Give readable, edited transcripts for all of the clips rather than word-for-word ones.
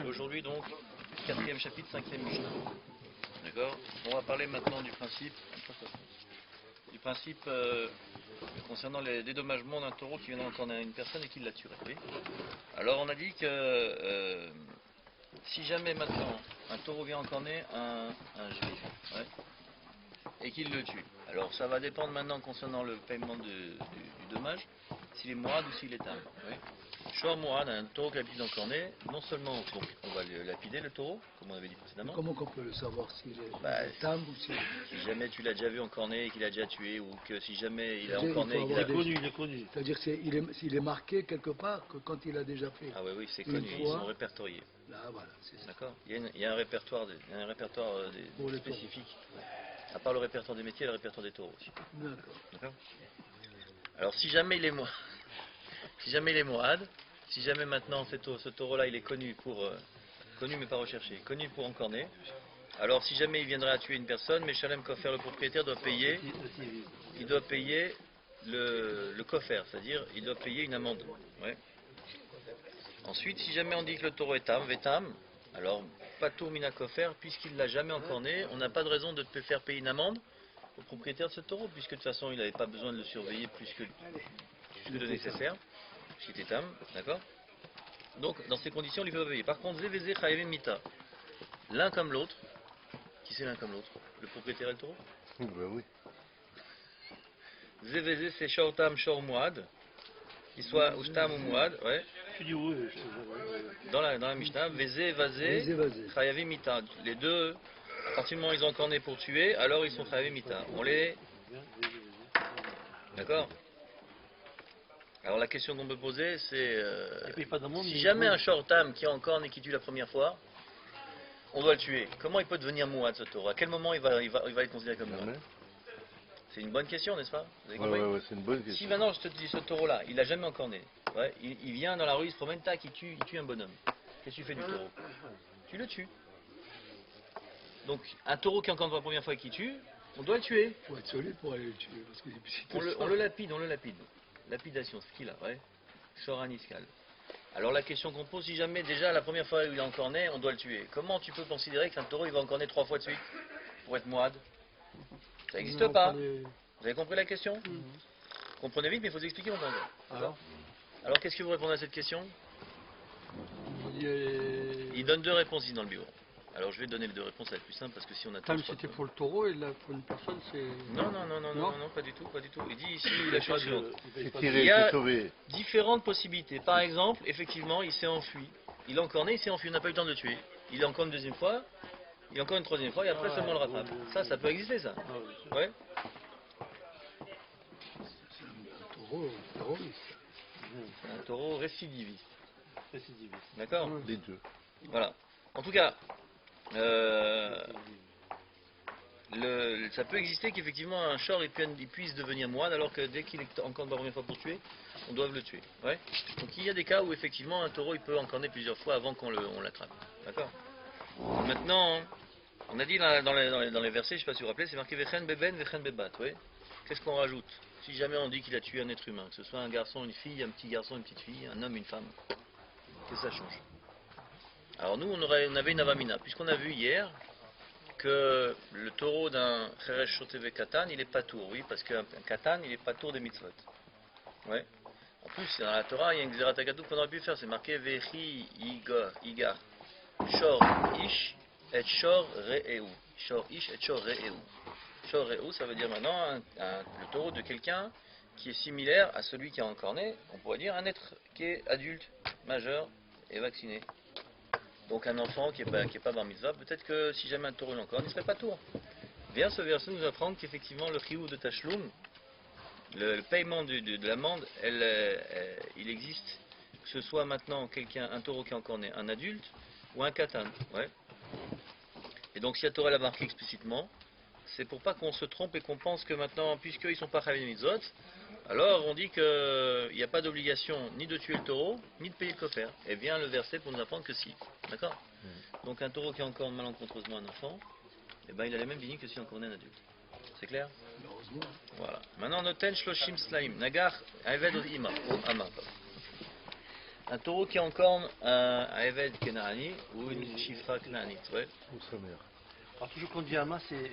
Aujourd'hui donc, quatrième chapitre, cinquième Mishnah. D'accord. On va parler maintenant du principe concernant les dédommagements d'un taureau qui vient d'encorner une personne et qui l'a tué. Oui. Alors on a dit que si jamais maintenant un taureau vient encorner un juif, ouais, et qu'il le tue, alors ça va dépendre maintenant concernant le paiement du dommage, s'il est mourad ou s'il est tam. Oui. Shor mourad, un taureau qui a l'habitude d'encorner, non seulement donc, on va le lapider le taureau, comme on avait dit précédemment. Comment on peut le savoir s'il est tam ou s'il est... Si jamais tu l'as déjà vu encorner et qu'il a déjà tué, ou que si jamais il a encorné et qu'il a connu, il est connu. C'est-à-dire qu'il est marqué quelque part que quand il a déjà fait. Ah oui, c'est connu, ils sont répertoriés. Là, voilà, c'est ça. D'accord. Il y a un répertoire, spécifique. À part le répertoire des métiers, il y a le répertoire des taureaux aussi. D'accord. Alors si jamais il est mourad, si jamais maintenant ce taureau-là il est connu mais pas recherché, connu pour encorner, alors si jamais il viendrait à tuer une personne, mais Shalem Kofer, le propriétaire, doit payer le Kofer, c'est-à-dire il doit payer une amende. Ouais. Ensuite, si jamais on dit que le taureau est tam, alors Patour Mina Kofer, puisqu'il ne l'a jamais encorné, on n'a pas de raison de te faire payer une amende au propriétaire de ce taureau, puisque de toute façon il n'avait pas besoin de le surveiller plus que de nécessaire, puisqu'il était tam, d'accord. Donc dans ces conditions, il lui peut payer. Par contre, Zévézé Chayevé Mita, l'un comme l'autre, qui c'est l'un comme l'autre? Le propriétaire et le taureau? Oui. Zévézé c'est Shor Tam, Shor Mouad, qu'il soit Ushtam ou Mouad, ouais. Tu dis oui. Dans la Mishnah, Vézé, Vazé, Chayavé Mita. Les deux, à partir du moment où ils ont encorné pour tuer, alors ils sont Chayavé Mita. On les... D'accord. Alors la question qu'on peut poser, c'est si jamais un shortam qui encorne et qui tue la première fois, on doit le tuer. Comment il peut devenir mouad ce taureau? À quel moment il va être considéré comme mouad? C'est une bonne question, n'est-ce pas? Vous avez compris? Ouais, c'est une bonne question. Si maintenant je te dis ce taureau-là, il n'a jamais encorné, ouais, il vient dans la rue, il se promène, tac, il tue un bonhomme. Qu'est-ce que tu fais du taureau? Tu le tues. Donc un taureau qui encorne pour la première fois et qui tue, on doit le tuer. Il faut être solide pour aller le tuer. Parce que on le lapide. Lapidation, c'est ce qu'il a, ouais. Shoran iskal. Alors la question qu'on pose, si jamais déjà la première fois où il a encorné, on doit le tuer. Comment tu peux considérer qu'un taureau il va encorner 3 fois de suite pour être mouad? Ça n'existe pas. Vous avez compris la question? Comprenez vite, mais il faut expliquer mon point. Alors qu'est-ce que vous répondez à cette question? Il donne 2 réponses ici dans le bureau. Alors je vais donner les 2 réponses, ça va être plus simple parce que si on a... Tam c'était pour le taureau et là pour une personne c'est... Non, pas du tout. Il dit ici la chose suivante. Il y a différentes possibilités. Par exemple, effectivement, il s'est enfui. Il a encorné, il s'est enfui, on n'a pas eu le temps de le tuer. Il est encore une deuxième fois, il est encore une troisième fois et après seulement le rattrape. Ça peut exister ça. Ouais. c'est un taureau terroriste. C'est un taureau récidiviste. D'accord? Les deux. Voilà. En tout cas, ça peut exister qu'effectivement un shor il puisse devenir moine alors que dès qu'il est encore la première fois pour tuer, on doit le tuer. Ouais. Donc il y a des cas où effectivement un taureau il peut encorner plusieurs fois avant qu'on l'attrape. D'accord. Maintenant, on a dit dans les versets, je ne sais pas si vous vous rappelez, c'est marqué Vechen beben, Vechen bebat. Ouais. Qu'est-ce qu'on rajoute? Si jamais on dit qu'il a tué un être humain, que ce soit un garçon, une fille, un petit garçon, une petite fille, un homme, une femme, qu'est-ce que ça change? Alors nous, on avait une avamina, puisqu'on a vu hier que le taureau d'un Cheresh Shoteve Katan, il est patour, oui, parce qu'un Katan, il est patour des mitzvot. Ouais. En plus, dans la Torah, il y a une Xeratagatou qu'on aurait pu faire, c'est marqué Vechi Igar, Shor Ish et Shor Re'eu. Shor Ish et Shor Re'eu. Shor Re'eu, ça veut dire maintenant le taureau de quelqu'un qui est similaire à celui qui a encorné, on pourrait dire un être qui est adulte, majeur et vacciné. Donc un enfant qui est pas bar mitzvah, peut-être que si jamais un taureau l'encorne, il ne serait pas tour. Vient ce verset nous apprendre qu'effectivement le chiyuv de Tashloum, le paiement de l'amende, il existe, que ce soit maintenant un taureau qui a encorné un adulte ou un katan. Ouais. Et donc si la Torah l'a marqué explicitement, c'est pour pas qu'on se trompe et qu'on pense que maintenant, puisqu'ils ne sont pas chayav mitzvot, alors on dit qu'il n'y a pas d'obligation ni de tuer le taureau, ni de payer le kofer. Et vient le verset pour nous apprendre que si. D'accord? Donc un taureau qui encorne malencontreusement un enfant, eh ben, il a les mêmes dignes que si encornait un adulte. C'est clair? Voilà. Maintenant, noten shloshim slaim, nagar aved ima, o ama. Un taureau qui encorne un Eved Kenani ou une Shifra Kenanite, ouais. Ou sa mère. Alors toujours qu'on dit Ama, c'est...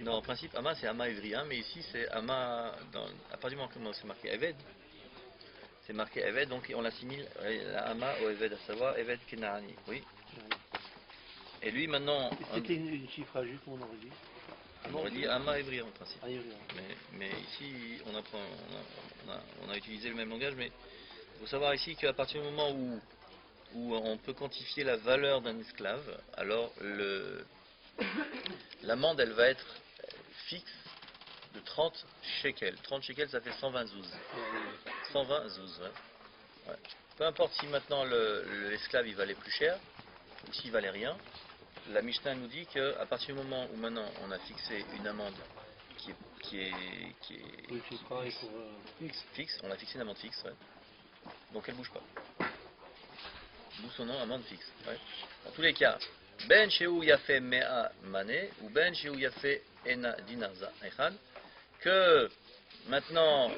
Non, en principe, Ama c'est Ama Evrien, mais ici c'est Ama, à partir du moment où c'est marqué Eved, c'est marqué Eved, donc on l'assimile la Ama au Eved, à savoir Eved Kenani, oui. Et lui maintenant, C'était une chiffre juste, on aurait dit. on aurait dit Ama Evrien en principe. Ah, il y a rien. Mais ici, on a utilisé le même langage, mais il faut savoir ici qu'à partir du moment où on peut quantifier la valeur d'un esclave, alors l'amende, elle va être fixe de 30 shekels. 30 shekels, ça fait 120 zouz. 120 zouz, ouais. Ouais. Peu importe si maintenant l'esclave il valait plus cher, ou s'il valait rien, la Mishnah nous dit qu'à partir du moment où maintenant on a fixé une amende qui est Oui, c'est pareil pour... fixe, on a fixé une amende fixe, ouais. Donc elle bouge pas. D'où son nom, amende fixe. Ouais. Dans tous les cas, Ben Shehu Yafe Mea Mane ou Ben Shehu Yafe Ena Dinarza Echad, que maintenant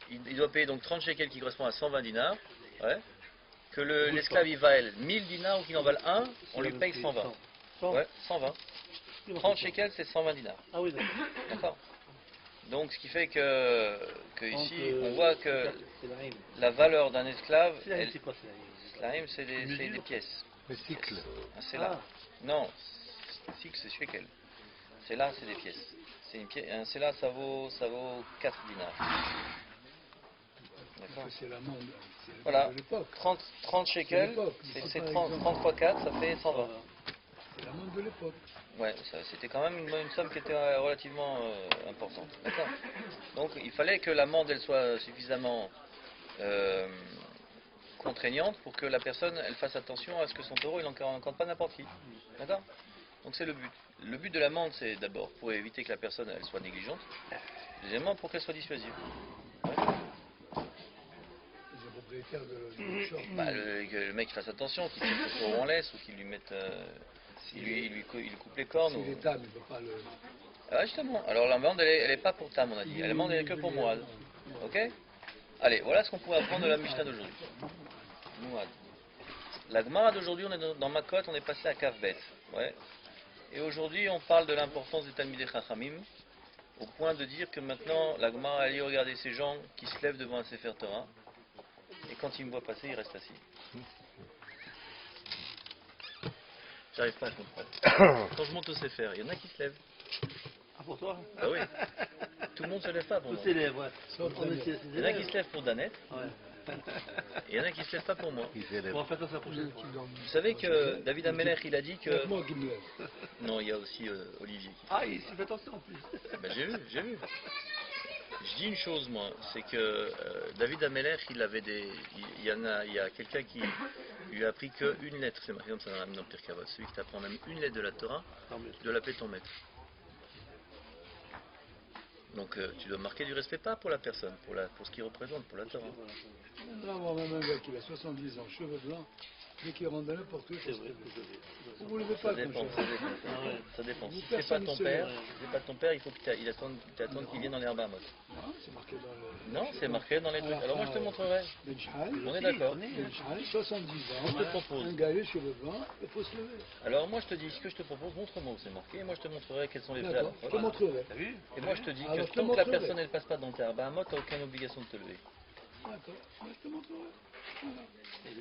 il doit payer donc 30 shekels qui correspond à 120 dinars, ouais. Que l'esclave il vale 1000 dinars ou qu'il en vale un, on lui paye 120. 100. Ouais, 120. 30 shekels c'est 120 dinars. Ah oui, d'accord. D'accord. Donc ce qui fait que ici on voit que C'est la rime. la valeur d'un esclave, C'est la rime, c'est quoi, c'est la rime? l'Arim, c'est des Mesure. pièces. Les cycles. C'est là. Ah. Non, cycle c'est shekel. C'est là, c'est des pièces. C'est une pièce. Un là, ça vaut 4 dinars. D'accord. C'est l'amende. Voilà. De l'époque. 30 shekels, l'époque. c'est C'est par 30 exemple. fois 4, ça fait 120. C'est l'amende de l'époque. Ouais, c'était quand même une somme qui était relativement importante. D'accord. Donc il fallait que l'amende elle soit suffisamment contraignante pour que la personne elle fasse attention à ce que son taureau il n'encorde pas n'importe qui. D'accord. Donc c'est le but. Le but de l'amende c'est d'abord pour éviter que la personne elle soit négligente. Deuxièmement pour qu'elle soit dissuasive. Ouais. Les propriétaires de shop. Bah, que le mec fasse attention, qu'il tire son taureau en laisse ou qu'il lui mette, il lui coupe les cornes. Si l'État ne peut pas le... Ah, justement. Alors l'amende elle est pas pour Tam on a dit. L'amende elle est que pour Moad. Ok. Allez, voilà ce qu'on pourrait apprendre de la Mishnah d'aujourd'hui. Moad. La Gemara d'aujourd'hui, on est dans Makot, on est passé à Kavbet. Ouais. Et aujourd'hui, on parle de l'importance des Talmidei Chachamim, au point de dire que maintenant, la Gemara allait regarder ces gens qui se lèvent devant un Sefer Torah, et quand ils me voient passer, ils restent assis. J'arrive pas à comprendre. Quand je monte au Sefer, il y en a qui se lèvent. Ah, pour toi? Ah oui. Tout le monde se lève pas pour Tous moi. s'élèvent, ouais. Sauf On Daniel. est ses Il y en a qui élèves. se lèvent pour Danette, Ouais. et il y en a qui se lèvent pas pour moi. Ils élèvent. On va faire ça la prochaine fois. Vous savez que David Amelech, il a dit que... C'est moi qui me lève. Non, il y a aussi Olivier qui Ah, il fait attention en plus. Ben, j'ai vu. Je dis une chose, moi, c'est que David Amelech, il y a quelqu'un qui lui a appris qu'une lettre, c'est marqué comme ça dans le Pirkei Avot. Celui qui t'apprend même une lettre de la Torah, Non, mais... tu dois l'appeler ton maître. Donc tu dois marquer du respect pas pour la personne, pour ce qu'il représente, pour la Torah. On va avoir même un gars qui a 70 ans, cheveux blancs, dès qu'il rentre dans n'importe où, C'est il faut se vrai, lever. vous devez. Vous ne vous levez Ça pas dépend, comme ça ça. dépend. Ah ouais. Ça dépend. Si c'est Personne pas ton ne se père, lève. si c'est pas ton père, il faut qu'il attende qu'il vienne dans les Arba Amot. Non, c'est marqué dans le... Non, c'est marqué dans les trucs. Alors moi je te montrerai. Ben Shahal, On est d'accord. Ben Shahal, 70 ans, Je te propose. un gars les cheveux blancs, il faut se lever. Alors moi je te dis, ce que je te propose, montre-moi où c'est marqué, et moi je te montrerai quels sont les vrais D'accord, je te montrerai. T'as vu? Et moi je te dis Alors, que je te tant que la montrerai. personne elle passe pas dans tes Arbahamot, t'as aucune obligation de te lever. D'accord, moi je te montrerai. Voilà.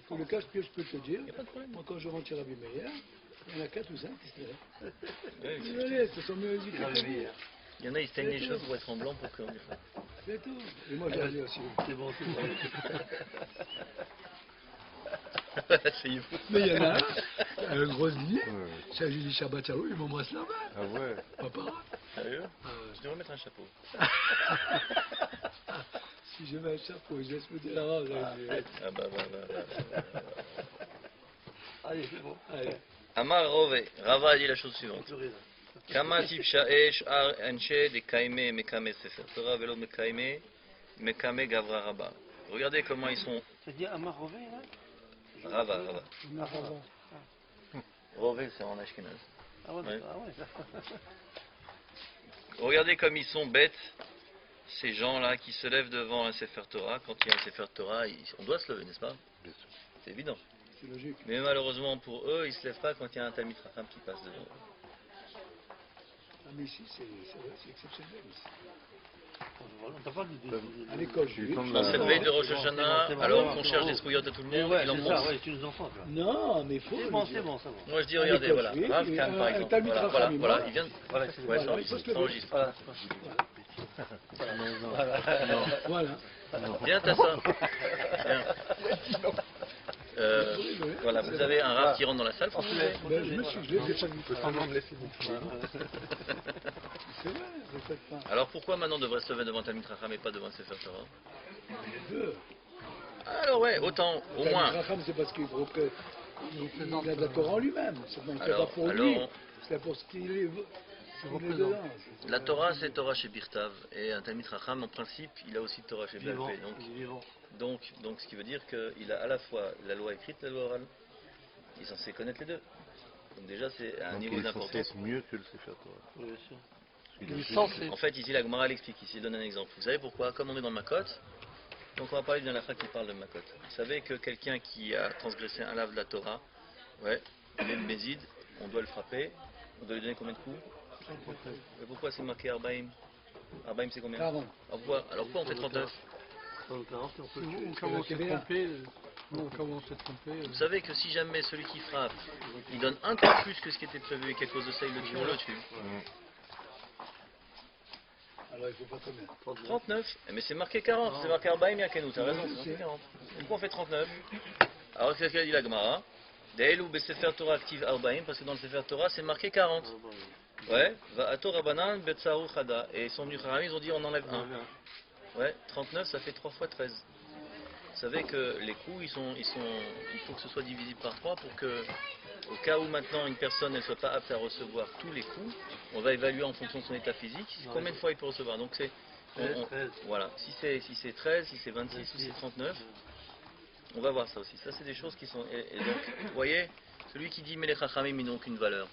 Pour le cas, ce que je peux te dire, Y a pas de problème. moi quand je rentre chez Rabbi Meir, il y en a 4 ou 5 qui se lèvent. Ouais, Désolé, ce sont mieux éduqués que vous. il y en a, ils se teignent les cheveux pour être en blanc pour qu'on... C'est tout. Et moi j'en ai aussi. C'est bon, c'est bon. Asseyez-vous. Mais il y en a un gros dîner, Ouais. c'est un jeudi Shabbat Shalom, il m'embrasse la main. Ah ouais. Papa, Sérieux Je devrais mettre un chapeau. si je mets un chapeau, je laisse me dire la rage. Ah bah. Allez, c'est bon. Allez. Amar Rove, Rava a dit la chose suivante. Plus rien. Kama tipsha esh ar anche de kaime mekame sefer Torah velo mekame gavra rabba. Regardez comment ils sont... Ça dit Amar Rové, là? Rava. Ah, Rove c'est en Ashkenaz. ah ouais, Ouais. d'accord. Ah ouais, ça. Regardez comme ils sont bêtes ces gens-là qui se lèvent devant un Sefer Torah, quand il y a un Sefer Torah, on doit se lever, n'est-ce pas? Bien sûr. C'est évident. C'est logique. Mais malheureusement pour eux, ils ne se lèvent pas quand il y a un Talmid Chacham qui passe devant. Ah, mais ici, c'est vrai, c'est exceptionnel. Ici. On t'a pas de- À l'école, Tu j'ai tombes Dans cette veille de Rosh c'est bon, Hashanah, c'est bon, alors c'est bon, qu'on c'est cherche bon. des scouillottes à tout le Mais monde, ouais, il en c'est monte. ça, ouais, tu nous enfonces là. Non, mais il faut. C'est le bon, dire. c'est bon, c'est bon. Moi je dis, À regardez, l'école, voilà, oui, Rav et Kahn par un exemple. Talmid Voilà, Chacham, voilà, moi. il vient. Voilà, c'est Ouais, Voilà, ça il faut se enregistre, lever. ça enregistre. Voilà. Voilà. Viens, t'as ça. Viens. Voilà, vous avez un Rav qui rentre dans la salle, faut vous lever. Ben, je me suis levé, j'ai pas vu. peut semblant me laisser bouffer. C'est vrai, je ne pas. Alors pourquoi maintenant on devrait se lever devant Talmid Chacham et pas devant Sefer Torah? Les deux. Alors ouais, autant, au moins. Racham, c'est parce qu'il faut que. Il a de la Torah en lui-même. C'est donc Alors, pas pour lui. alors, C'est pour ce qu'il est. Il est dedans. la Torah c'est Torah chez Birtav et un Talmid Chacham en principe il a aussi Torah chez Vivant, Balpé. il est vivant. Donc ce qui veut dire qu'il a à la fois la loi écrite et la loi orale. Il est censé connaître les deux. Donc déjà c'est un Donc niveau il est censé d'importance. être mieux que le Sefer Torah. Oui, bien sûr. Il Il est est plus- censé. En fait ici la Gemara l'explique, ici il donne un exemple. Vous savez pourquoi? Comme on est dans Makot, donc on va parler d'une halakha qui parle de Makot. Vous savez que quelqu'un qui a transgressé un lave de la Torah, ouais, même Bézid, on doit le frapper, on doit lui donner combien de coups? Et pourquoi c'est marqué Arbaïm? Arbaïm c'est combien? 40. Alors pourquoi on fait 39? Dans le 40, on peut le tuer. Ou quand on s'est trompé, Vous savez que si jamais celui qui frappe, il donne un coup de plus que ce qui était prévu et qu'à cause de ça il le tue, on le tue. alors il ne faut pas combien 39, mais c'est marqué 40, c'est marqué Arbaïm Yakenu, t'as raison, c'est marqué 40. Pourquoi on fait 39? Alors qu'est-ce qu'elle dit la Gemara? De'elu beSefer Torah active Arbaïm, parce que dans le Sefer Torah c'est marqué 40. Ouais, va à Torah Banan Betsaru Chada. Et son Nucharam, ils ont dit on enlève un. Ouais, 39 ça fait 3 fois 13. Vous savez que les coups, il faut que ce soit divisible par 3 pour que, au cas où maintenant une personne ne soit pas apte à recevoir tous les coups, on va évaluer en fonction de son état physique combien de fois il peut recevoir. Donc c'est, voilà, si c'est 13, si c'est 26 ou si c'est 39, on va voir ça aussi. Ça c'est des choses qui sont, et donc, vous voyez, celui qui dit mais les chachamim ils n'ont aucune valeur.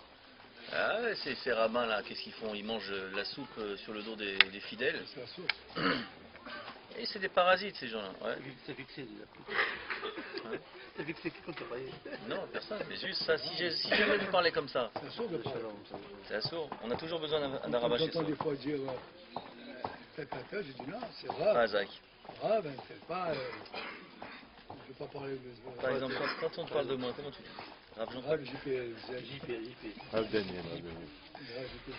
Ah ouais, ces rabbins là, qu'est-ce qu'ils font? Ils mangent la soupe sur le dos des fidèles. C'est la source. Et c'est des parasites ces gens-là. Ouais. C'est fixé déjà. Hein? C'est fixé qui compte pareil. Non, personne. Mais juste ça, si jamais vous parlez comme ça, C'est la source de parole. c'est assourd. On a toujours besoin d'un Quand rabat chez j'entends soi. des fois dire tata, j'ai dit non, c'est grave. Pas Zach. Grave, hein, c'est pas. Je ne veux pas parler de. Par exemple, quand on te parle de moi, comment tu dis? Rav Jean. Grave, JP. JP. Rav Daniel, Rav Daniel. Grave, JP.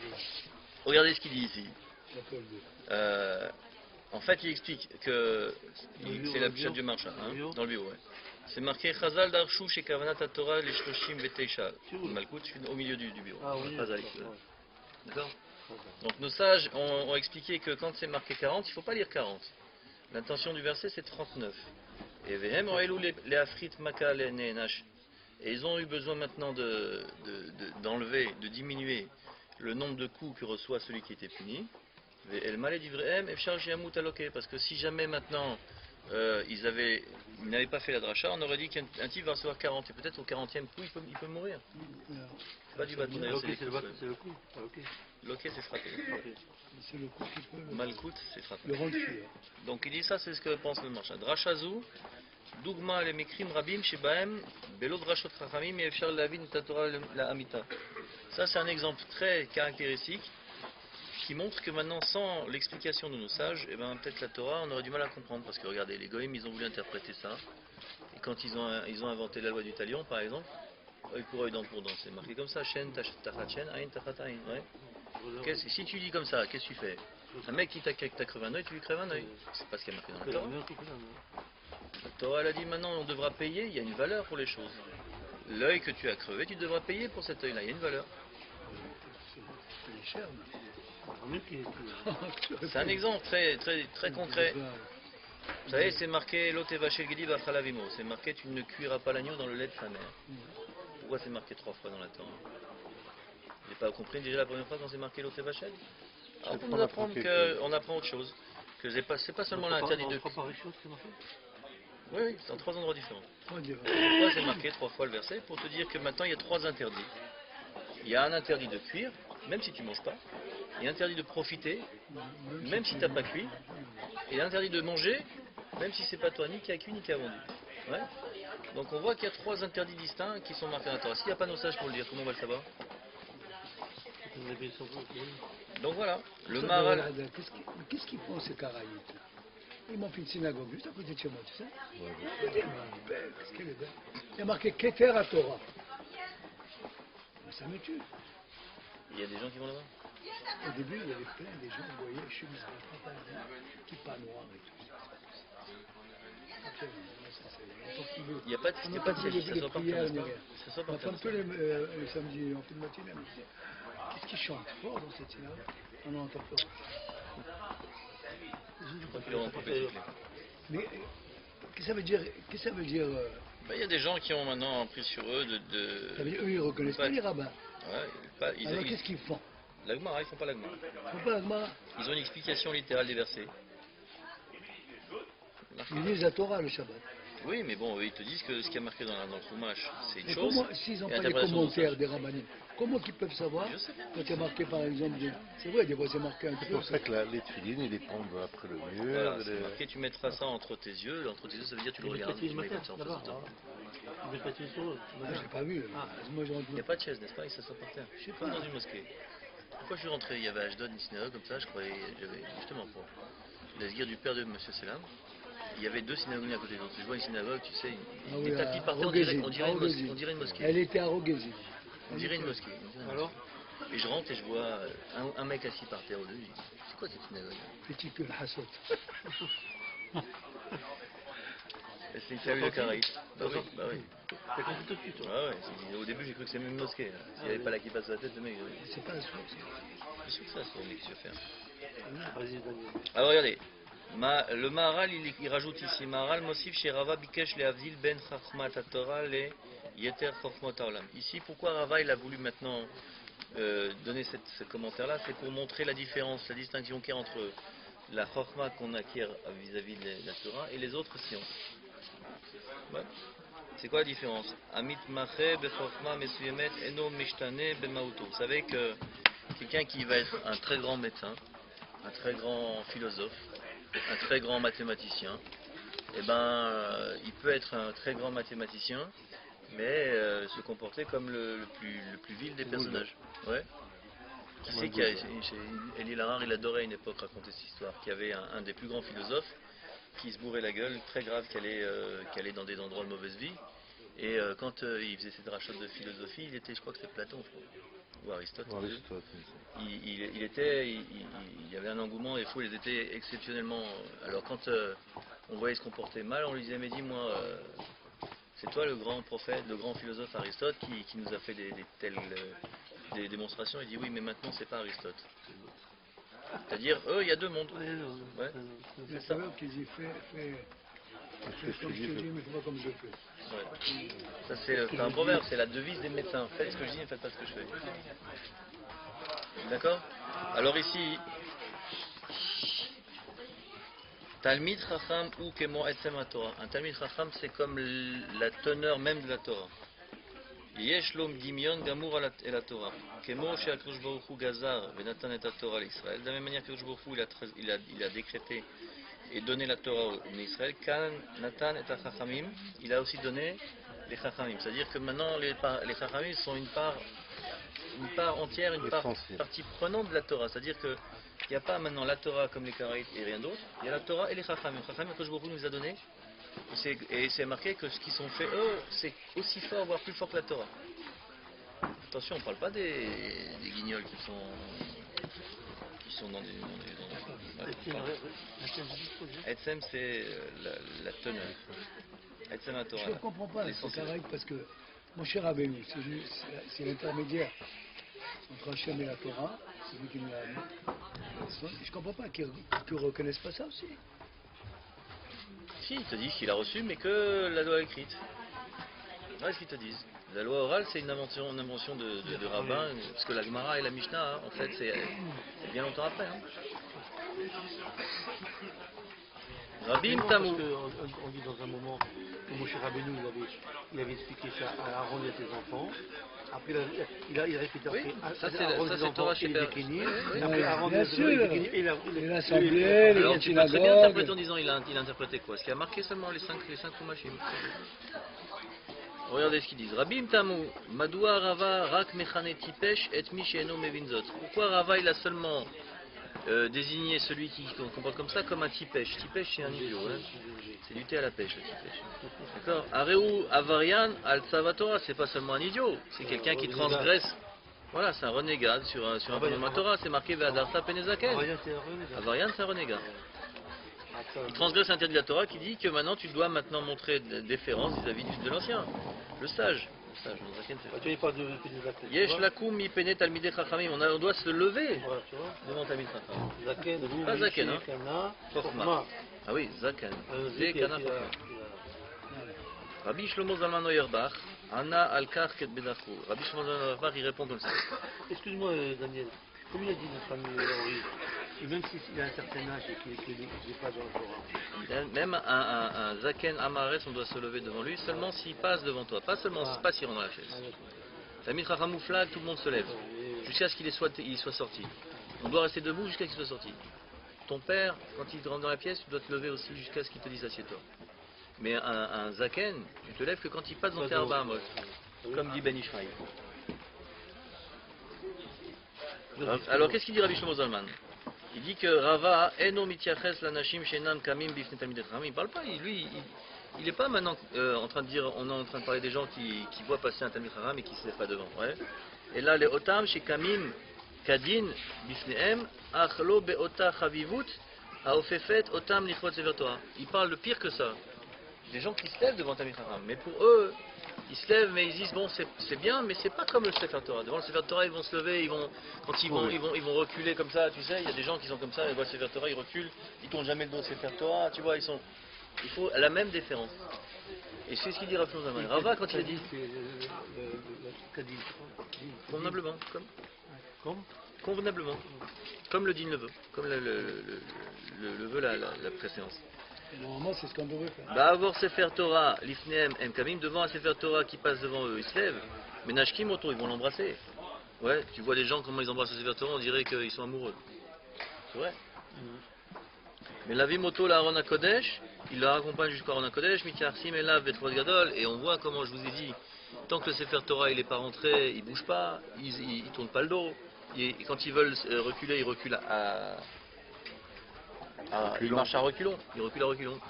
Regardez ce qu'il dit ici. Jean-Paul II. En fait, il explique que c'est la Pshat du Marcha, hein, dans le bio, ouais. C'est marqué Chazal Darshu chez Kavanat Torah les Shloshim Veteisha. Malkout, je suis au milieu du bio. Ah oui. Chazal, d'accord? Donc nos sages ont expliqué que quand c'est marqué 40, il ne faut pas lire 40. L'intention du verset c'est 39. Et Vehem Oelou les Afrit Maka les Nenash. Et ils ont eu besoin maintenant d'enlever, de diminuer le nombre de coups que reçoit celui qui était puni. Parce que si jamais maintenant ils n'avaient pas fait la dracha, on aurait dit qu'un type va recevoir 40 et peut-être au 40e coup il peut mourir. C'est pas du bâton d'ailleurs, Ok, c'est c'est des coups. le coup. Ok. Loquet c'est frappé. C'est le coup qui peut Malkout c'est frappé. le rendre cuire. Donc il dit ça, c'est ce que pense le marchand. Drachazou, Dougma le Mikrim Rabim Shebaem, Belo Drachot Chachamim et Efshar Lavin Tatora la Amita. Ça c'est un exemple très caractéristique qui montre que maintenant sans l'explication de nos sages, eh ben, peut-être la Torah on aurait du mal à comprendre parce que regardez, les Goïms ils ont voulu interpréter ça et quand ils ont inventé la loi du talion par exemple, œil pour œil, dent pour dent, c'est marqué comme ça, Shen Tachat Shen, Ain Tachat Ain, ouais. Si tu dis comme ça, qu'est-ce que tu fais? Un mec qui t'a crevé un œil, tu lui crèves un œil. C'est pas ce qui est marqué dans la Torah. La Torah elle a dit maintenant on devra payer, il y a une valeur pour les choses. L'œil que tu as crevé, tu devras payer pour cet œil-là, il y a une valeur. C'est les cher, C'est un exemple très concret. Vous savez, c'est marqué Lot Evachel Gedi Bachalavimo. C'est marqué tu ne cuiras pas l'agneau dans le lait de sa mère. Pourquoi c'est marqué 3 fois dans la Torah? Vous n'avez pas compris déjà la première fois quand c'est marqué Lot Evachel? Alors pour nous apprendre qu'on apprend autre chose. Que c'est pas seulement l'interdit de. Oui, c'est en 3 endroits différents. Pourquoi c'est marqué 3 fois le verset? Pour te dire que maintenant il y a 3 interdits. Il y a un interdit de cuire, même si tu ne manges pas. et interdit de profiter, même si tu n'as pas cuit, et interdit de manger, même si c'est pas toi ni qui a cuit ni qui a vendu. Ouais. Donc on voit qu'il y a 3 interdits distincts qui sont marqués dans la Torah. S'il n'y a pas nos sages pour le dire, comment on va le savoir? Vous avez son propre. Donc voilà, le Ça, Maharal. voilà, qu'est-ce qu'ils font ces Caraïtes là? Ils m'ont fait une synagogue juste à côté de chez moi, tu sais. À côté, mais belle, qu'est-ce qu'elle est belle. Il y a marqué Keter à Torah. Mais ça me tue. Il y a des gens qui vont là-bas. Au début, il y avait plein de gens, vous voyez, chemise blanche, qui pas noir et tout ça. Après, ça, c'est- Il n'y a pas de, il y a pas de siège, ça soit par terre, n'est-ce pas? Ça soit Ma par terre. femme, tous les samedis, en fin de matinée, elle me disait, qu'est-ce qui chante fort dans cette synagogue? On entend fort. Je crois qu'ils auront coupé toutes les. Mais qu'est-ce que ça veut dire? Qu'est-ce que ça veut dire? Ben, il y a des gens qui ont maintenant pris sur eux Ça veut dire, eux, ils ne reconnaissent pas les rabbins. Ouais, Alors qu'est-ce qu'ils font? la Gemara, ils font pas la Gemara. Ils font pas la Gemara. Ils ont une explication littérale des versets. Ils lisent la Torah le Shabbat. Oui, mais bon, eux, ils te disent que ce qui est marqué dans le Chumash, c'est une Et chose. comment, s'ils n'ont et pas les l'interprétation commentaires de des rabbinim, comment ils peuvent savoir Je sais pas. quand il y a marqué par exemple, c'est vrai, des fois c'est marqué un C'est peu. pour ça que les tefilines, ils les prennent après le mur. Voilà, c'est marqué, tu mettras ça entre tes yeux. Entre tes yeux, ça veut dire tu le Il regardes. met Tu pas mets de comme ça en là-bas. faisant. Il met pas de sur eux. Ah, je l'ai pas vu. Ah. Moi, je rentre. Il n'y a pas de chaise, n'est-ce pas? Ils s'assoient par terre. Je sais Comme pas. dans une mosquée. Quand je suis rentré, il y avait à Ashdod une synagogue comme ça, je croyais, j'avais justement pour la zguir du père de M. Selam. Il y avait 2 synagogues à côté. Donc tu vois une synagogue, tu sais, Ah oui, des tapis à par terre, Rogézine, on dirait une mosquée. On dirait une mosquée. Elle était à Rogézine. On dirait une mosquée. Alors Et je rentre et je vois un mec assis par terre au dessus. Je dis, c'est quoi cette synagogue? Petit que le Hassot. Et c'est une famille de Caraïbes. Bah oui, bah oui. T'as compris tout de suite, toi. Ouais, ouais. Au début, j'ai cru que c'était même une mosquée. S'il n'y avait pas la kippa sur la tête, le mec. C'est pas un sourd, C'est sûr que ça, c'est mais qu'est-ce que tu veux faire? Vas-y, Daniel. Alors regardez. Le Maharal, il rajoute ici Maharal Mosif chez Rava Bikesh le Avdil Ben Chachmat Torah le Yeter Chachmat Haolam. Ici, pourquoi Rava il a voulu maintenant donner ce commentaire-là? C'est pour montrer la différence, la distinction qu'il y a entre la Chachma qu'on acquiert vis-à-vis de la Torah et les autres sciences. Ouais. C'est quoi la différence? Amit Mache Bechachma Mesuyemet Eno Mishtane Bemauto. Vous savez que quelqu'un qui va être un très grand médecin, un très grand philosophe, un très grand mathématicien, eh ben, il peut être un très grand mathématicien, mais se comporter comme le plus vil des personnages. Ouais. Qui c'est qui a, Elie Lahar, il adorait à une époque raconter cette histoire, qu'il y avait un des plus grands philosophes qui se bourrait la gueule, très grave, qui allait dans des endroits de mauvaise vie, et quand il faisait ses rachats de philosophie, il était, je crois que c'était Platon, je crois, ou Aristote. Il y avait un engouement, les foules étaient exceptionnellement. Alors quand on voyait se comporter mal, on lui disait, mais dis-moi, c'est toi le grand prophète, le grand philosophe Aristote qui nous a fait des démonstrations. Il dit oui, mais maintenant c'est pas Aristote. C'est-à-dire, il y a 2 mondes. Ouais. Il y a C'est ça. ça qui dit fais comme je te dis, mais fais pas comme je fais. Ouais. Ça c'est un proverbe, c'est la devise des médecins. Faites ce que je dis, ne faites pas ce que je fais. D'accord? Alors ici, Talmid Chacham ou Kemo Etzem HaTorah. Un Talmid Chacham, c'est comme la teneur même de la Torah. Yesh Lom Dimion Gamour El HaTorah. Kemo She'Akadosh Baruch Hu Gazar Venatan Et HaTorah l'Israël. De la même manière que Baruch Hu il a décrété et donné la Torah en Israël, Kan Natan Et HaChachamim, il a aussi donné les Chachamim. C'est-à-dire que maintenant les Chachamim sont une part entière, une partie prenante de la Torah. C'est-à-dire que il n'y a pas maintenant la Torah comme les Karaïtes et rien d'autre. Il y a la Torah et les Chachamim. Les Chachamim que Baruch Hu nous a donné. Et c'est marqué que ce qu'ils sont faits, eux, c'est aussi fort, voire plus fort que la Torah. Attention, on ne parle pas des guignols qui sont dans des... Etzem, c'est la teneur. Etzem à Torah. Je ne comprends pas ces Caraïbes parce que mon cher Rabbeinu, c'est l'intermédiaire entre Hachem et la Torah, c'est lui qui nous l'a amené. Je ne comprends pas qu'ils ne reconnaissent pas ça aussi. Si, ils te disent qu'il a reçu, mais que la loi écrite. Ouais, ce qu'ils te disent. La loi orale, c'est une invention de rabbin, parce que la Gemara et la Mishnah, hein, en fait, c'est bien longtemps après. Hein. Rabbi Parce Tamou. qu'on dit dans un moment que Moshe Rabbeinu il avait expliqué ça à Aaron et à ses enfants. Après il a répété Oui, après ça, à c'est Aaron et ça, ses c'est enfants Torah et chez les Père. Kénim. Oui. Après Aaron Bien et sûr. les Kénim et l'assemblée, Alors les tu peux très bien interpréter synagogues. en disant il a interprété quoi? Ce qui a marqué seulement les cinq Khumashim. Regardez ce qu'ils disent. Rabbi Tamou, Madoua Rava Rak Mechane Tipesh et Misheno Mevinzot. Pourquoi Rava il a seulement désigné celui qui comporte comme ça comme un Tipesh? Tipesh c'est un idiot, hein. C'est du thé à la pêche le Tipesh. D'accord. Areu Avarian Al Savatora, c'est pas seulement un idiot, c'est quelqu'un qui transgresse. Voilà, c'est un renégat sur un commandement de Torah, c'est marqué Ve'adarta Penezaken. Avarian c'est un renégat. Il transgresse l'interdit de la Torah qui dit que maintenant tu dois maintenant montrer déférence vis-à-vis de l'ancien, le sage. Le zaken, Tu n'avais pas de Zaken. Yesh lakum mi pene talmidei chachamim. On doit se lever Voilà, tu vois. devant talmid chacham. Zaken, Pas zaken, hein. Kana, Chokhmah. Ah oui, zaken. Ze kana chokhmah. Rabbi Shlomo Zalman Auerbach, Anna al-Kar ket bedachu. Rabbi Shlomo Zalman Auerbach, il répond comme ça. Excuse-moi Daniel, comme il a dit notre ami Henri, et même s'il a un certain âge et qu'il n'est pas dans le Torah. Même un zaken amaretz, on doit se lever devant lui seulement s'il passe devant toi, pas seulement pas s'il rentre dans la chaise. Talmid chacham ou flag, tout le monde se lève jusqu'à ce qu'il soit sorti. On doit rester debout jusqu'à ce qu'il soit sorti. Ton père, quand il rentre dans la pièce, tu dois te lever aussi jusqu'à ce qu'il te dise assieds-toi. Mais un zaken, tu te lèves que quand il passe dans tes arba amot, comme dit Ben Ishmael. Alors qu'est-ce qu'il dit Rabbi Shlomo Zalman? Il dit que Rava eno mityaches lanashim shenam kamim bifnei talmidei chachamim. Il parle pas, lui, il n'est pas maintenant en train de dire, on est en train de parler des gens qui voient passer un talmid chacham et qui ne se lèvent pas devant. Ouais. Et là, les otam chez kamim kadin bifnehem achlo beota chavivut aofefet otam lichot sever Torah. Il parle de pire que ça. Des gens qui se lèvent devant talmid chacham, mais pour eux, ils se lèvent mais ils disent bon c'est bien mais c'est pas comme le Sefer Torah. Devant le Sefer Torah ils vont se lever, ils vont reculer comme ça, tu sais, il y a des gens qui sont comme ça, ils voient le Sefer Torah, ils reculent, ils tournent jamais le dos au Sefer Torah, tu vois, il faut la même déférence. Et c'est ce qu'il dit Rav Shlomo Zalman. Rava quand il a dit convenablement, convenablement, comme le din le veut, comme le veut la préséance. Normalement, c'est ce qu'on devrait faire. Ba'avor Sefer Torah, l'ifneem em kamim, devant un Sefer Torah qui passe devant eux, ils se lèvent, mais nashkim autour, ils vont l'embrasser. Ouais, tu vois les gens comment ils embrassent le Sefer Torah, on dirait qu'ils sont amoureux. C'est vrai. Mais la vie moto, la Aaron HaKodesh, il la raccompagne jusqu'à Aaron HaKodesh, Mityaarsim Elav Betrod Gadol, et on voit comment je vous ai dit, tant que le Sefer Torah il n'est pas rentré, il ne bouge pas, il ne tourne pas le dos, et quand ils veulent reculer, ils reculent il marche à reculons, il recule à reculons.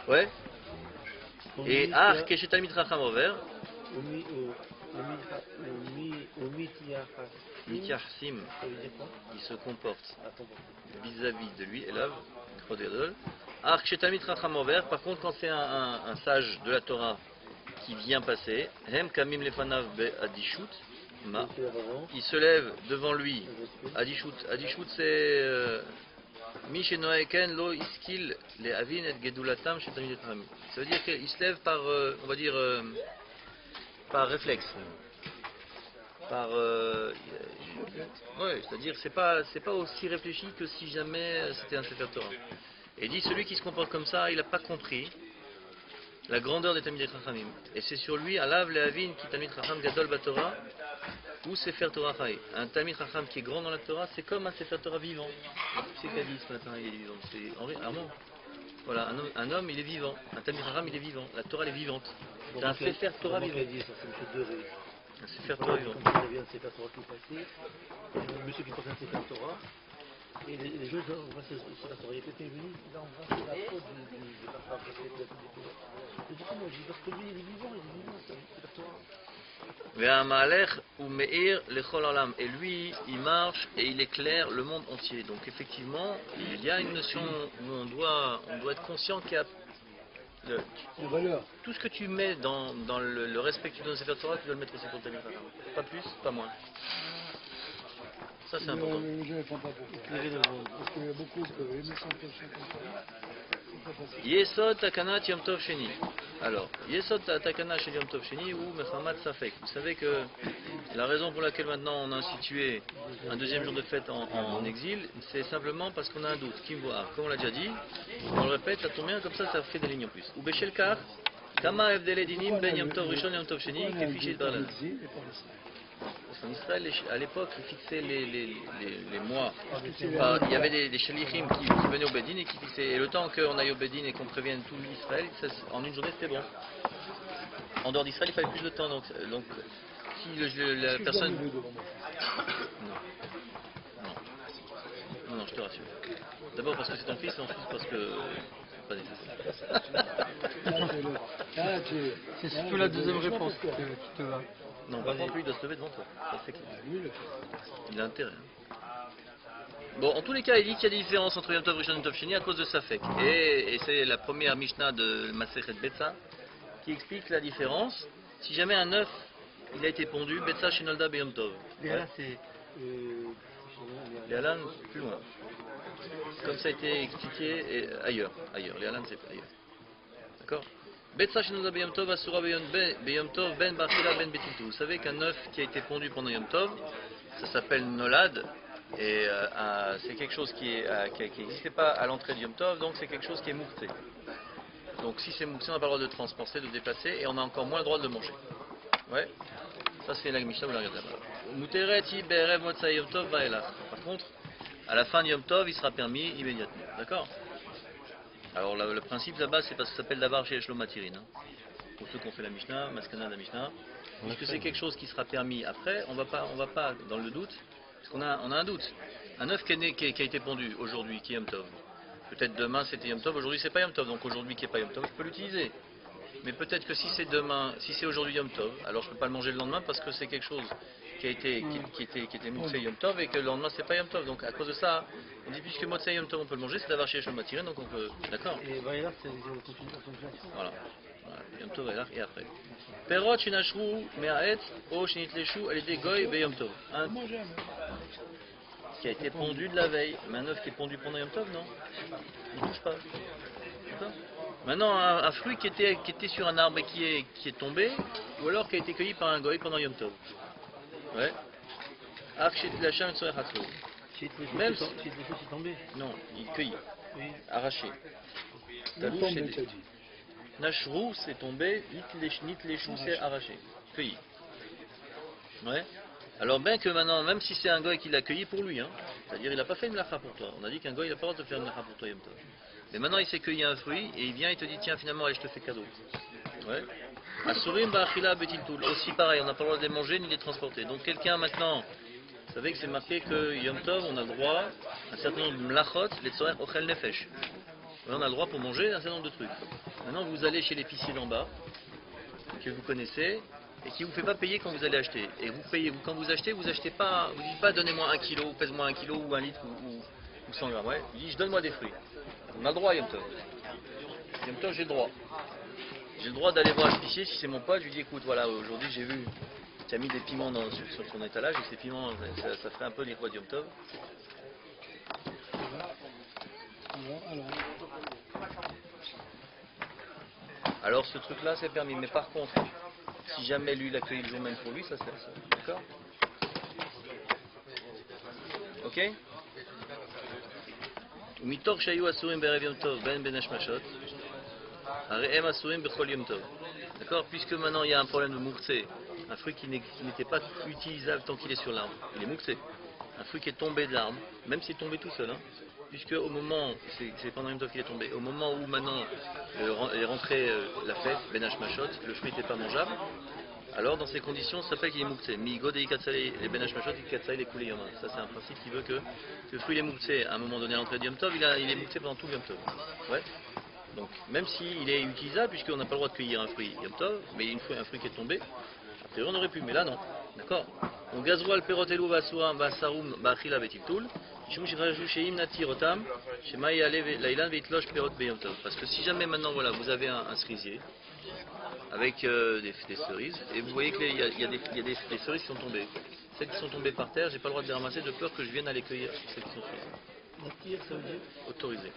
Ouais. Et Keshet Talmid Chacham Over, Mityachsim, il se comporte vis-à-vis de lui, Elav, Krodedol. Keshet Talmid Chacham Over, par contre, quand c'est un sage de la Torah qui vient passer, Hem Kamim Lefanav Be Adishut, il se lève devant lui, Adishut. Adishut c'est Mishenoaken lo iskil le avin et gedulatam chez Talmidei Chachamim. Ça veut dire qu'il se lève par, on va dire, par réflexe. Par, ouais, c'est-à-dire c'est pas aussi réfléchi que si jamais c'était un Sefer Torah. Et il dit celui qui se comporte comme ça, il n'a pas compris la grandeur des Talmidei Chachamim. Et c'est sur lui, Alav le avin qui Talmid Chacham gadol baTorah ou Sefer Torah Chai. Un Talmid Chacham qui est grand dans la Torah, c'est comme un Sefer Torah vivant. C'est qu'a dit ce matin, il est vivant. C'est Armand. Voilà, un homme il est vivant. Un Talmid Chacham il est vivant. La Torah elle est vivante. C'est un Sefer Torah vivant. Un Sefer Torah vivant. Quand il y a un Sefer Torah qui est passé, monsieur qui porte un Sefer Torah, et les gens embrassent le Sefer Torah. Il y a quelqu'un venu, il a embrassé la peau du papa. Je dis comment, je dis parce que lui il est vivant, c'est un Sefer Torah. Et lui, il marche et il éclaire le monde entier. Donc effectivement, il y a une notion où on doit être conscient qu'il y a tout ce que tu mets dans le respect que tu donnes au Sefer Torah, tu dois le mettre aussi pour ta vie. Pas plus, pas moins. Ça c'est important. Les gens ne font pas pourquoi. Parce qu'il y a beaucoup qui aimer son péché comme ça. Yesod Takana Yom Tov Sheni. Alors, Yesod Takana Yom Tov Sheni ou Mechamat Safek. Vous savez que la raison pour laquelle maintenant on a institué un deuxième jour de fête en exil, c'est simplement parce qu'on a un doute. Kimboa, comme on l'a déjà dit, on le répète, ça tombe bien, comme ça fait des lignes en plus. Ou Bechel Kar, Kama Evdele Dinim Ben Yom Tov Rishon Yom Tov Sheni, Kefi Shel Barlan. Parce qu'en Israël, à l'époque, ils fixaient les mois. Enfin, il y avait des shalichim qui venaient au Bédine et qui fixaient. Et le temps qu'on aille au Bédine et qu'on prévienne tout l'Israël, en une journée c'était bon. En dehors d'Israël, il fallait plus de temps. Donc si la personne. Non, je te rassure. D'abord parce que c'est ton fils, et ensuite parce que. Pas nécessaire. C'est surtout la deuxième réponse qui te va. Non, par contre, lui, il doit se lever devant toi. Ça, c'est clair. Il a intérêt. Bon, en tous les cas, il dit qu'il y a des différences entre Yom Tov Rishon et Yom Tov Sheni à cause de Safek. Et c'est la première Mishnah de Masechet Betsa qui explique la différence. Si jamais un œuf, il a été pondu, Betsa Shenolda Beyom Tov. Et là, c'est. Les Halan, plus loin. Comme ça a été expliqué ailleurs. Les Halan, c'est ailleurs. D'accord? Betsa Shenolda Beyom Tov, Asura Beyom Tov, Ben Barchila, Ben Betiltu. Vous savez qu'un œuf qui a été pondu pendant Yom Tov, ça s'appelle Nolad. Et c'est quelque chose qui n'existait pas à l'entrée de Yom Tov, donc c'est quelque chose qui est mouktsé. Donc si c'est mouktsé, on n'a pas le droit de transporter, de déplacer, et on a encore moins le droit de le manger. Ouais. Ça c'est la Mishnah, vous la regardez là-bas. Mutereti be'erev motzai Yom Tov va'elach. Par contre, à la fin de Yom Tov, il sera permis immédiatement. D'accord? Alors le principe là-bas, c'est parce que ça s'appelle Davar chez Shlo Matirin. Pour ceux qui ont fait la Mishnah, Maskana de la Mishnah. Puisque c'est quelque chose qui sera permis après, on va pas dans le doute. Parce qu'on a un doute. Un œuf qui a été pondu aujourd'hui, qui est Yom Tov. Peut-être demain c'était Yom Tov, aujourd'hui c'est pas Yom Tov. Donc aujourd'hui qui n'est pas Yom Tov, je peux l'utiliser. Mais peut-être que si c'est demain, si c'est aujourd'hui Yom Tov, alors je ne peux pas le manger le lendemain parce que c'est quelque chose qui était moussé Yom Tov et que le lendemain c'est pas Yom Tov. Donc à cause de ça, on dit puisque Motsei Yom Tov on peut le manger, c'est d'avoir chez Shlomatiré, donc on peut. D'accord? Et Vaïla, c'est la continuation. Voilà. Yom Tov et après. Perot shinashru me'aet o shinitleshu alidé goy be Yom Tov. Qui a été pondu de la veille. Mais un œuf qui est pondu pendant Yom Tov, non? Il ne touche pas. D'accord? Maintenant, un fruit qui était sur un arbre et qui est tombé, ou alors qui a été cueilli par un goy pendant Yom Tov. Ouais. Même si c'est tombé. non, il cueillit, Oui. arraché. Nashrou, c'est tombé, Nitleshu, c'est arraché, cueilli. Ouais. Alors bien que maintenant, même si c'est un goy qui l'a cueilli pour lui, hein, c'est-à-dire il n'a pas fait une melacha pour toi. On a dit qu'un goy il n'a pas le droit de faire une melacha pour toi Yom Tov. Mais maintenant il s'est cueilli un fruit et il vient et te dit tiens finalement allez je te fais cadeau. Ouais. Asurim ba'achila betiltul. Aussi pareil, on n'a pas le droit de les manger ni de les transporter. Donc quelqu'un maintenant, vous savez que c'est marqué que Yom Tov on a le droit à un certain nombre de mlachot, les tzorer ochel nefesh. On a le droit pour manger un certain nombre de trucs. Maintenant vous allez chez l'épicier d'en bas, que vous connaissez, et qui ne vous fait pas payer quand vous allez acheter. Et vous payez, quand vous achetez pas, vous dites pas donnez-moi 1 kilo, pèse-moi 1 kilo ou 1 litre ou 100 grammes. Ouais. Vous dites je donne-moi des fruits. On a le droit Yom Tov. Yom Tov j'ai le droit. J'ai le droit d'aller voir l'épicier si c'est mon pote, je lui dis écoute voilà aujourd'hui j'ai vu, tu as mis des piments sur son étalage et ces piments ça ferait un peu les rois de Yom Tov. Alors ce truc là c'est permis, mais par contre si jamais lui l'a cueilli le jour même pour lui, ça sert ça. D'accord? Ok? Mitor shayu asurim berev Yom Tov ben benashmashot. Areem asurim bechol Yom Tov. D'accord? Puisque maintenant il y a un problème de mouxé, un fruit qui n'était pas utilisable tant qu'il est sur l'arbre. Il est mouxé. Un fruit qui est tombé de l'arbre, même s'il est tombé tout seul. Hein, puisque au moment, c'est pendant Yom Tov qu'il est tombé, au moment où maintenant est rentrée la fête, benach machot, le fruit n'était pas mangeable, alors dans ces conditions ça s'appelle qu'il est mouxé. Migo de ikatsale, les benach machot, ikatsale, les koulé yom. Ça c'est un principe qui veut que le fruit est mouxé à un moment donné à l'entrée de Yom Tov, il est mouxé pendant tout Yom Tov. Ouais. Donc même s'il est utilisable, puisqu'on n'a pas le droit de cueillir un fruit Yom Tov, mais un fruit qui est tombé, a priori on aurait pu, mais là non. D'accord? Donc gazoal perotelu basuram basarum bachila betiltul. Parce que si jamais maintenant voilà, vous avez un cerisier avec des cerises et vous voyez qu'il y a des cerises qui sont tombées. Celles qui sont tombées par terre, j'ai pas le droit de les ramasser de peur que je vienne à les cueillir. Celles qui sont frises. Autorisé.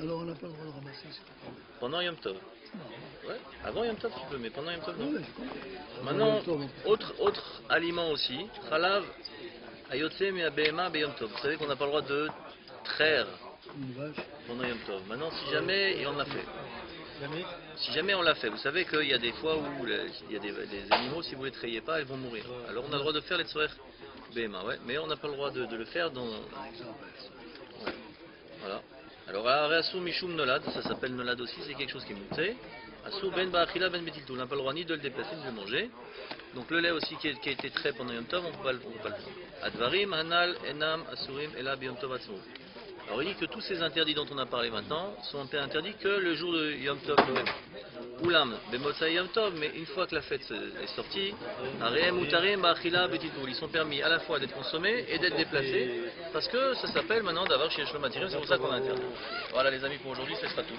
Alors on n'a pas le droit de ramasser ça. Pendant Yom Tov. Ouais. Avant Yom Tov, tu peux, mais pendant Yom Tov, non. Ouais, je comprends. Maintenant, Avant Yom Tov, autre aliment aussi, Chalav, Ayotse, Meabehema, Beyom Tov. Vous savez qu'on n'a pas le droit de traire une vache. pendant Yom Tov. Maintenant, si jamais, et on l'a fait. Jamais. Si jamais on l'a fait, vous savez qu'il y a des fois où il y a des animaux, si vous ne les trayez pas, ils vont mourir. Alors on a le droit de faire les tzorer Behema, ouais, mais on n'a pas le droit de le faire dans... Ouais. Voilà. Alors, Asu Mishum Nolad, ça s'appelle Nolad aussi, c'est quelque chose qui est monté. Asu Ben Ba'achila Ben Betiltu, on n'a pas le droit ni de le déplacer ni de le manger. Donc le lait aussi qui a été trait pendant Yom Tov, on ne peut pas le prendre. Advarim, Hanal, Enam, Asurim, Ela, Yom Tov, Atzmo. Alors il dit que tous ces interdits dont on a parlé maintenant sont interdits que le jour de Yom Tov. Oulam, Bemotsa Yom Tov, mais une fois que la fête est sortie, Areem, Utarim, Ba'achila, Betitul, ils sont permis à la fois d'être consommés et d'être déplacés, parce que ça s'appelle maintenant d'avoir chez Shlom Atirim, c'est pour ça qu'on a interdit. Voilà les amis pour aujourd'hui, ce sera tout.